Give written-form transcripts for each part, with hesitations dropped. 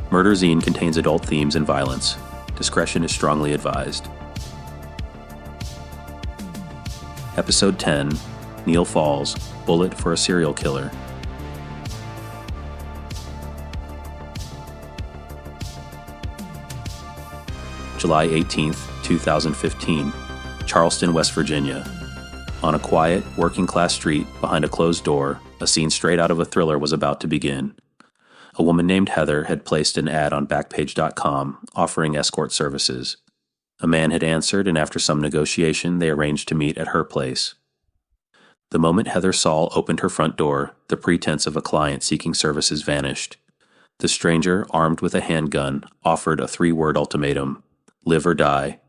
Murderzine contains adult themes and violence. Discretion is strongly advised. Episode 10, Neal Falls, Bullet for a Serial Killer. July 18th, 2015, Charleston, West Virginia. On a quiet, working-class street behind a closed door, a scene straight out of a thriller was about to begin. A woman named Heather had placed an ad on Backpage.com offering escort services. A man had answered, and after some negotiation, they arranged to meet at her place. The moment Heather Saul opened her front door, the pretense of a client seeking services vanished. The stranger, armed with a handgun, offered a 3-word ultimatum: live or die.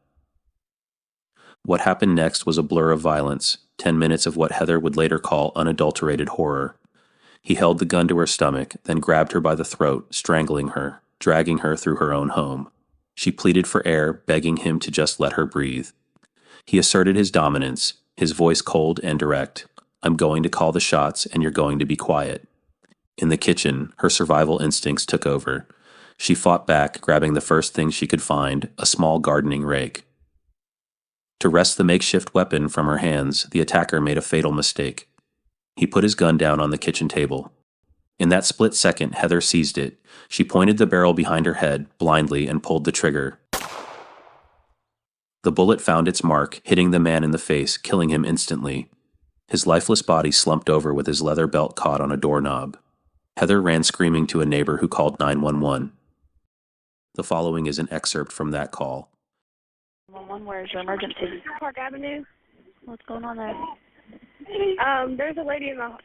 What happened next was a blur of violence, 10 minutes of what Heather would later call unadulterated horror. He held the gun to her stomach, then grabbed her by the throat, strangling her, dragging her through her own home. She pleaded for air, begging him to just let her breathe. He asserted his dominance, his voice cold and direct. "I'm going to call the shots, and you're going to be quiet." In the kitchen, her survival instincts took over. She fought back, grabbing the first thing she could find, a small gardening rake. To wrest the makeshift weapon from her hands, the attacker made a fatal mistake. He put his gun down on the kitchen table. In that split second, Heather seized it. She pointed the barrel behind her head, blindly, and pulled the trigger. The bullet found its mark, hitting the man in the face, killing him instantly. His lifeless body slumped over with his leather belt caught on a doorknob. Heather ran screaming to a neighbor who called 911. The following is an excerpt from that call. 911, where's your emergency? Park Avenue. What's going on there? There's a lady in the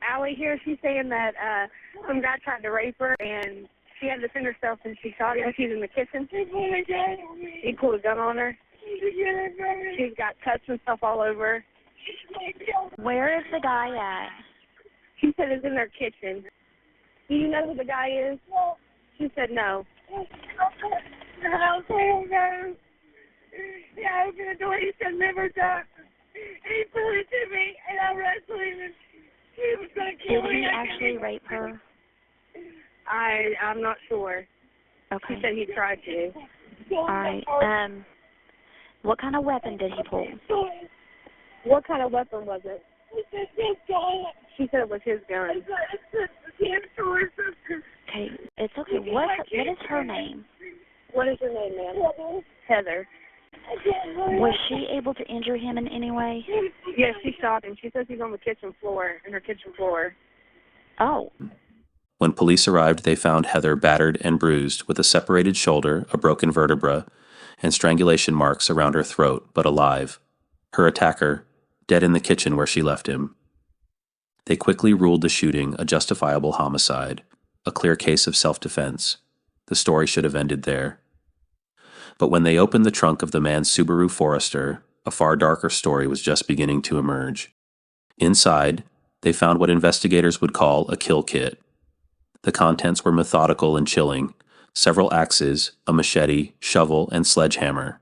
alley here. She's saying that some guy tried to rape her, and she had to defend herself, and she shot him. She's in the kitchen. He pulled a gun on her. She's got cuts and stuff all over. Where is the guy at? She said it's in their kitchen. Do you know who the guy is? She said no. Yeah, I opened the door. He said, "Never die." And he pulled it to me, and I wrestled him, and he was going to kill me. Did he actually rape her? I'm not sure. Okay. He said he tried to. All right. What kind of weapon did he pull? What kind of weapon was it? She said it was his gun. Okay, it's okay. What is her name? What is your name, ma'am? Heather. Was she able to injure him in any way? Yes, she shot him. She says he's on the kitchen floor, in her kitchen floor. Oh. When police arrived, they found Heather battered and bruised, with a separated shoulder, a broken vertebra, and strangulation marks around her throat, but alive. Her attacker, dead in the kitchen where she left him. They quickly ruled the shooting a justifiable homicide, a clear case of self-defense. The story should have ended there. But when they opened the trunk of the man's Subaru Forester, a far darker story was just beginning to emerge. Inside, they found what investigators would call a kill kit. The contents were methodical and chilling: several axes, a machete, shovel, and sledgehammer.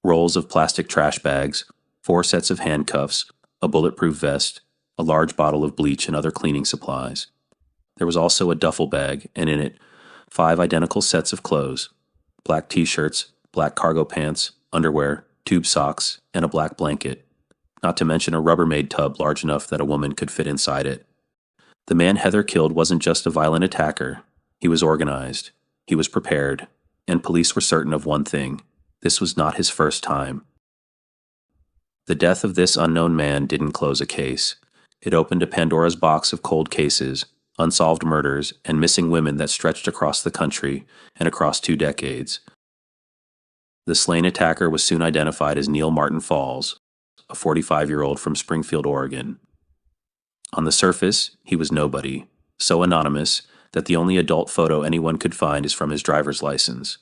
Rolls of plastic trash bags, 4 sets of handcuffs, a bulletproof vest, a large bottle of bleach and other cleaning supplies. There was also a duffel bag, and in it, 5 identical sets of clothes: black t-shirts, black cargo pants, underwear, tube socks, and a black blanket, not to mention a Rubbermaid tub large enough that a woman could fit inside it. The man Heather killed wasn't just a violent attacker. He was organized. He was prepared. And police were certain of one thing: this was not his first time. The death of this unknown man didn't close a case. It opened a Pandora's box of cold cases, unsolved murders, and missing women that stretched across the country and across 2 decades. The slain attacker was soon identified as Neal Martin Falls, a 45-year-old from Springfield, Oregon. On the surface, he was nobody, so anonymous that the only adult photo anyone could find is from his driver's license.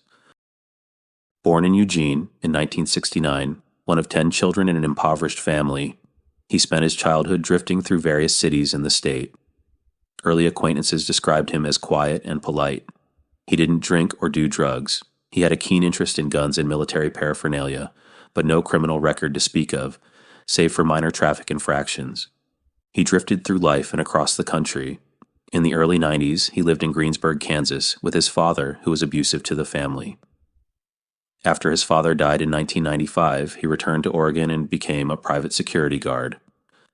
Born in Eugene in 1969, one of 10 children in an impoverished family, he spent his childhood drifting through various cities in the state. Early acquaintances described him as quiet and polite. He didn't drink or do drugs. He had a keen interest in guns and military paraphernalia, but no criminal record to speak of, save for minor traffic infractions. He drifted through life and across the country. In the early 90s, he lived in Greensburg, Kansas, with his father, who was abusive to the family. After his father died in 1995, he returned to Oregon and became a private security guard.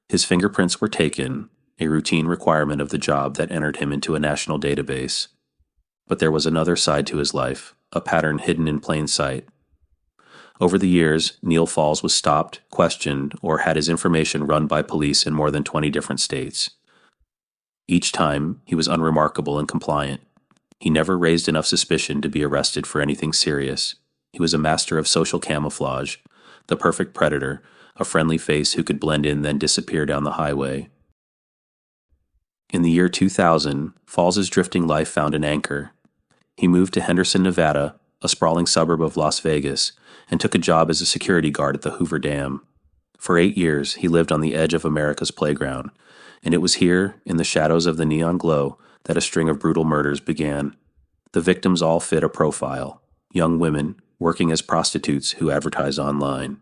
His fingerprints were taken, a routine requirement of the job that entered him into a national database. But there was another side to his life, a pattern hidden in plain sight. Over the years, Neal Falls was stopped, questioned, or had his information run by police in more than 20 different states. Each time, he was unremarkable and compliant. He never raised enough suspicion to be arrested for anything serious. He was a master of social camouflage, the perfect predator, a friendly face who could blend in then disappear down the highway. In the year 2000, Falls's drifting life found an anchor. He moved to Henderson, Nevada, a sprawling suburb of Las Vegas, and took a job as a security guard at the Hoover Dam. For 8 years, he lived on the edge of America's playground, and it was here, in the shadows of the neon glow, that a string of brutal murders began. The victims all fit a profile: young women working as prostitutes who advertise online.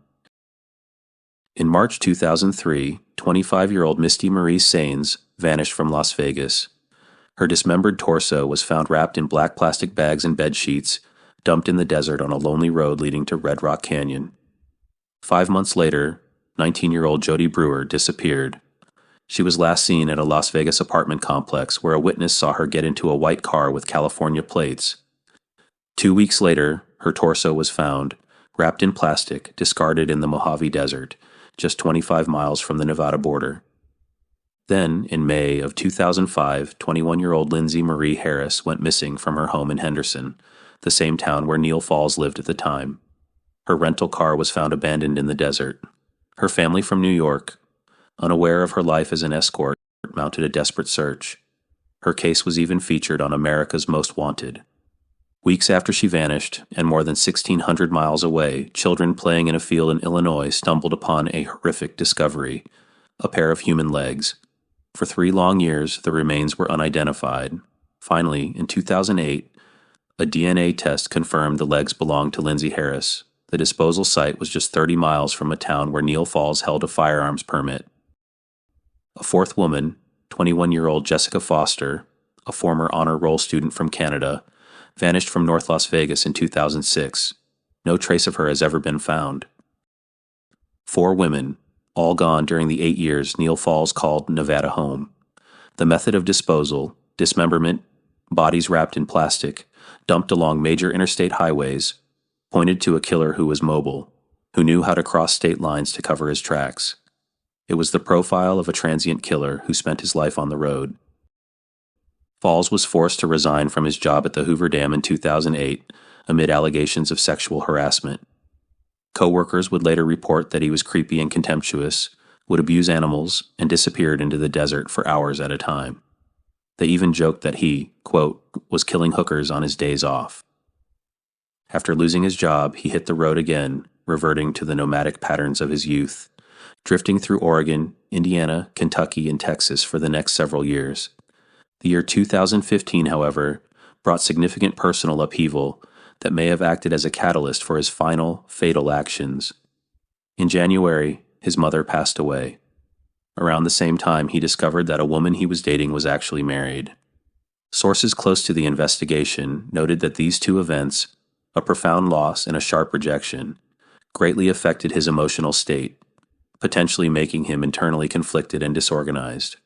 In March 2003, 25-year-old Misty Marie Saines vanished from Las Vegas. Her dismembered torso was found wrapped in black plastic bags and bed sheets, dumped in the desert on a lonely road leading to Red Rock Canyon. 5 months later, 19-year-old Jody Brewer disappeared. She was last seen at a Las Vegas apartment complex where a witness saw her get into a white car with California plates. 2 weeks later, her torso was found, wrapped in plastic, discarded in the Mojave Desert, just 25 miles from the Nevada border. Then, in May of 2005, 21-year-old Lindsay Marie Harris went missing from her home in Henderson, the same town where Neal Falls lived at the time. Her rental car was found abandoned in the desert. Her family from New York, unaware of her life as an escort, mounted a desperate search. Her case was even featured on America's Most Wanted. Weeks after she vanished, and more than 1,600 miles away, children playing in a field in Illinois stumbled upon a horrific discovery: a pair of human legs. For 3 long years, the remains were unidentified. Finally, in 2008, a DNA test confirmed the legs belonged to Lindsay Harris. The disposal site was just 30 miles from a town where Neal Falls held a firearms permit. A fourth woman, 21-year-old Jessica Foster, a former honor roll student from Canada, vanished from North Las Vegas in 2006. No trace of her has ever been found. 4 women, all gone during the 8 years Neal Falls called Nevada home. The method of disposal, dismemberment, bodies wrapped in plastic, dumped along major interstate highways, pointed to a killer who was mobile, who knew how to cross state lines to cover his tracks. It was the profile of a transient killer who spent his life on the road. Falls was forced to resign from his job at the Hoover Dam in 2008 amid allegations of sexual harassment. Co-workers would later report that he was creepy and contemptuous, would abuse animals, and disappeared into the desert for hours at a time. They even joked that he, quote, was killing hookers on his days off. After losing his job, he hit the road again, reverting to the nomadic patterns of his youth, drifting through Oregon, Indiana, Kentucky, and Texas for the next several years. The year 2015, however, brought significant personal upheaval that may have acted as a catalyst for his final, fatal actions. In January, his mother passed away. Around the same time, he discovered that a woman he was dating was actually married. Sources close to the investigation noted that these 2 events, a profound loss and a sharp rejection, greatly affected his emotional state, potentially making him internally conflicted and disorganized.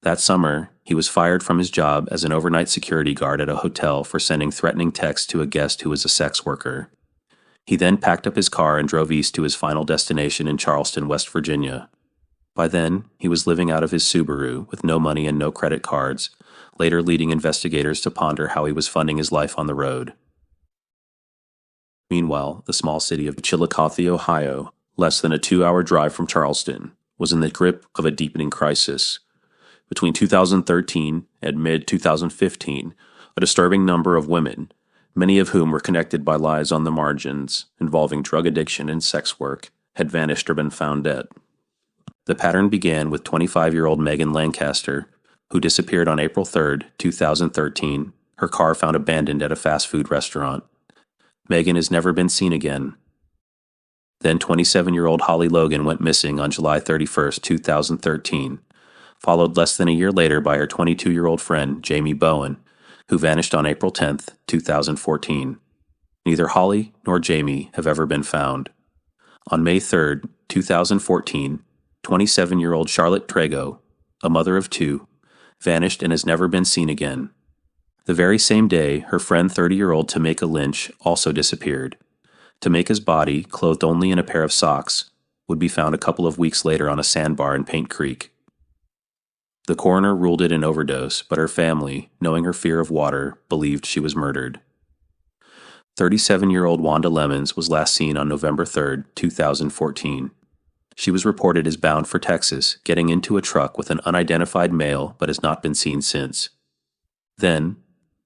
That summer, he was fired from his job as an overnight security guard at a hotel for sending threatening texts to a guest who was a sex worker. He then packed up his car and drove east to his final destination in Charleston, West Virginia. By then, he was living out of his Subaru with no money and no credit cards, later leading investigators to ponder how he was funding his life on the road. Meanwhile, the small city of Chillicothe, Ohio, less than a 2-hour drive from Charleston, was in the grip of a deepening crisis. Between 2013 and mid-2015, a disturbing number of women, many of whom were connected by lies on the margins involving drug addiction and sex work, had vanished or been found dead. The pattern began with 25-year-old Megan Lancaster, who disappeared on April 3, 2013, her car found abandoned at a fast food restaurant. Megan has never been seen again. Then 27-year-old Holly Logan went missing on July 31, 2013. followed less than a year later by her 22-year-old friend, Jamie Bowen, who vanished on April 10, 2014. Neither Holly nor Jamie have ever been found. On May 3, 2014, 27-year-old Charlotte Trago, a mother of two, vanished and has never been seen again. The very same day, her friend 30-year-old Tameka Lynch also disappeared. Tameka's body, clothed only in a pair of socks, would be found a couple of weeks later on a sandbar in Paint Creek. The coroner ruled it an overdose, but her family, knowing her fear of water, believed she was murdered. 37-year-old Wanda Lemons was last seen on November 3, 2014. She was reported as bound for Texas, getting into a truck with an unidentified male, but has not been seen since. Then,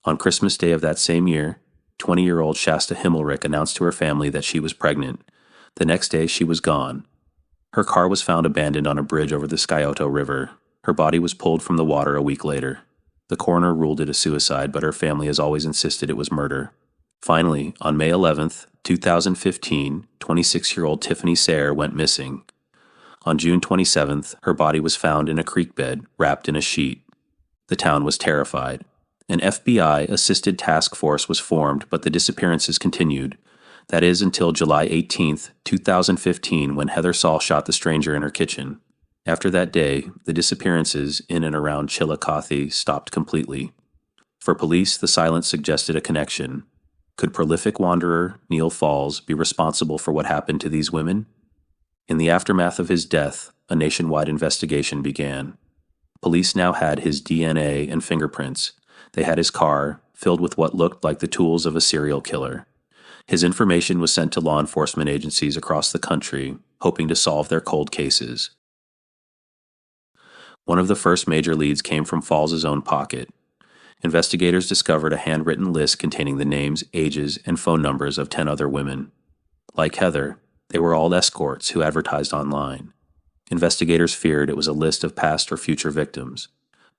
on Christmas Day of that same year, 20-year-old Shasta Himmelrich announced to her family that she was pregnant. The next day, she was gone. Her car was found abandoned on a bridge over the Scioto River. Her body was pulled from the water a week later. The coroner ruled it a suicide, but her family has always insisted it was murder. Finally, on May 11, 2015, 26-year-old Tiffany Sayre went missing. On June 27th, her body was found in a creek bed, wrapped in a sheet. The town was terrified. An FBI-assisted task force was formed, but the disappearances continued. That is until July 18, 2015, when Heather Saul shot the stranger in her kitchen. After that day, the disappearances in and around Chillicothe stopped completely. For police, the silence suggested a connection. Could prolific wanderer Neal Falls be responsible for what happened to these women? In the aftermath of his death, a nationwide investigation began. Police now had his DNA and fingerprints. They had his car, filled with what looked like the tools of a serial killer. His information was sent to law enforcement agencies across the country, hoping to solve their cold cases. One of the first major leads came from Falls' own pocket. Investigators discovered a handwritten list containing the names, ages, and phone numbers of 10 other women. Like Heather, they were all escorts who advertised online. Investigators feared it was a list of past or future victims,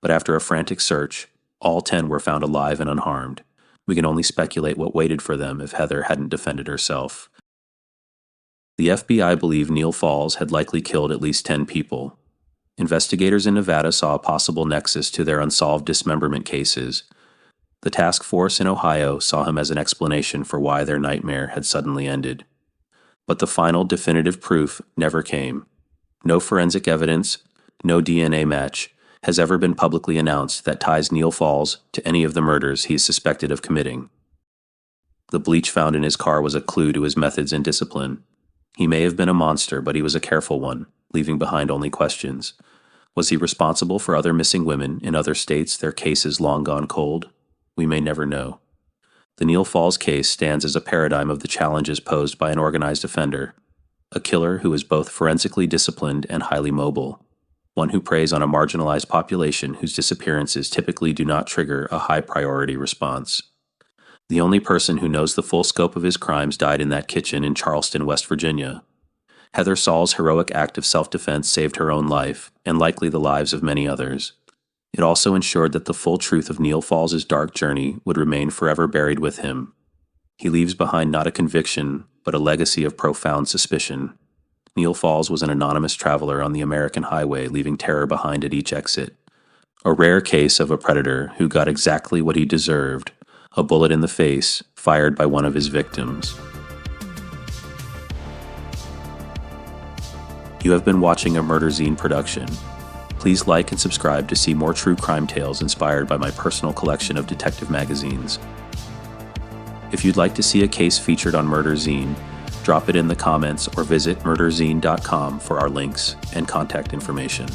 but after a frantic search, all 10 were found alive and unharmed. We can only speculate what waited for them if Heather hadn't defended herself. The FBI believed Neal Falls had likely killed at least 10 people. Investigators in Nevada saw a possible nexus to their unsolved dismemberment cases. The task force in Ohio saw him as an explanation for why their nightmare had suddenly ended. But the final definitive proof never came. No forensic evidence, no DNA match, has ever been publicly announced that ties Neal Falls to any of the murders he is suspected of committing. The bleach found in his car was a clue to his methods and discipline. He may have been a monster, but he was a careful one, leaving behind only questions. Was he responsible for other missing women in other states, their cases long gone cold? We may never know. The Neal Falls case stands as a paradigm of the challenges posed by an organized offender, a killer who is both forensically disciplined and highly mobile, one who preys on a marginalized population whose disappearances typically do not trigger a high-priority response. The only person who knows the full scope of his crimes died in that kitchen in Charleston, West Virginia. Heather Saul's heroic act of self-defense saved her own life, and likely the lives of many others. It also ensured that the full truth of Neal Falls' dark journey would remain forever buried with him. He leaves behind not a conviction, but a legacy of profound suspicion. Neal Falls was an anonymous traveler on the American highway, leaving terror behind at each exit. A rare case of a predator who got exactly what he deserved, a bullet in the face fired by one of his victims. You have been watching a Murderzine production. Please like and subscribe to see more true crime tales inspired by my personal collection of detective magazines. If you'd like to see a case featured on Murderzine, drop it in the comments or visit murderzine.com for our links and contact information.